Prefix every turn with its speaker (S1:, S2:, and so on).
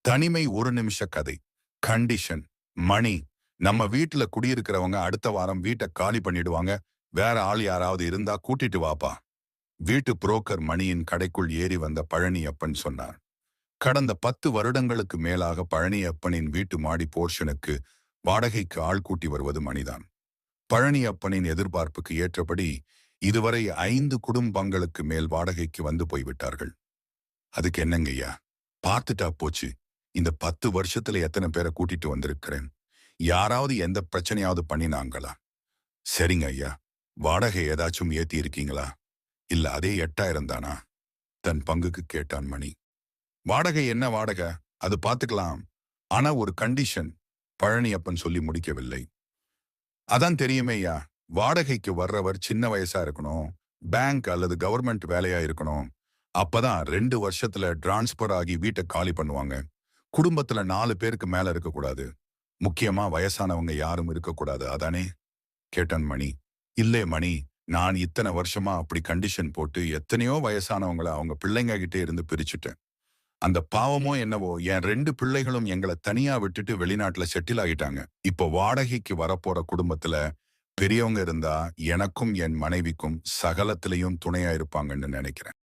S1: தனிமை ஒரு நிமிஷ கதை. கண்டிஷன். மணி. நம்ம வீட்டுல குடியிருக்கிறவங்க அடுத்த வாரம் வீட்டை காலி பண்ணிடுவாங்க. வேற ஆள் யாராவது இருந்தா கூட்டிட்டு வாப்பா. வீட்டு புரோக்கர் மணியின் கடைக்குள் ஏறி வந்த பழனியப்பன் சொன்னார். கடந்த 10 வருடங்களுக்கு மேலாக பழனியப்பனின் வீட்டு மாடி போர்ஷனுக்கு வாடகைக்கு ஆள் கூட்டி வருவது மணிதான். பழனியப்பனின் எதிர்பார்ப்புக்கு ஏற்றபடி இதுவரை 5 குடும்பங்களுக்கு மேல் வாடகைக்கு வந்து போய்விட்டார்கள். அதுக்கு என்னங்கய்யா, பார்த்துட்டா போச்சு. இந்த 10 வருஷத்துல எத்தனை பேரை கூட்டிட்டு வந்திருக்கிறேன். யாராவது எந்த பிரச்சனையாவது பண்ணினாங்களா? சரிங்க ஐயா. வாடகை ஏதாச்சும் ஏத்தி இருக்கீங்களா? இல்ல அதே 8000 தானா? தன் பங்குக்கு கேட்டான் மணி. வாடகை என்ன வாடகை? அது பார்த்துக்கலாம். ஆனா ஒரு கண்டிஷன். பழனியப்பன் சொல்லி முடிக்கவில்லை. அதான் தெரியுமே ஐயா. வாடகைக்கு வர்றவர் சின்ன வயசா இருக்கணும். பேங்க் அல்லது கவர்மெண்ட் வேலையா இருக்கணும். அப்பதான் 2 வருஷத்துல டிரான்ஸ்பர் ஆகி வீட்டை காலி பண்ணுவாங்க. குடும்பத்துல 4 பேருக்கு மேல இருக்கக்கூடாது. முக்கியமா வயசானவங்க யாரும் இருக்கக்கூடாது. அதானே? கேட்டான் மணி. இல்லே மணி, நான் இத்தனை வருஷமா அப்படி கண்டிஷன் போட்டு எத்தனையோ வயசானவங்கள அவங்க பிள்ளைங்க கிட்டே இருந்து பிரிச்சுட்டேன். அந்த பாவமோ என்னவோ என் 2 பிள்ளைகளும் எங்களை தனியா விட்டுட்டு வெளிநாட்டுல செட்டில் ஆகிட்டாங்க. இப்போ வாடகைக்கு வரப்போற குடும்பத்துல பெரியவங்க இருந்தா எனக்கும் என் மனைவிக்கும் சகலத்திலையும் துணையா இருப்பாங்கன்னு நினைக்கிறேன்.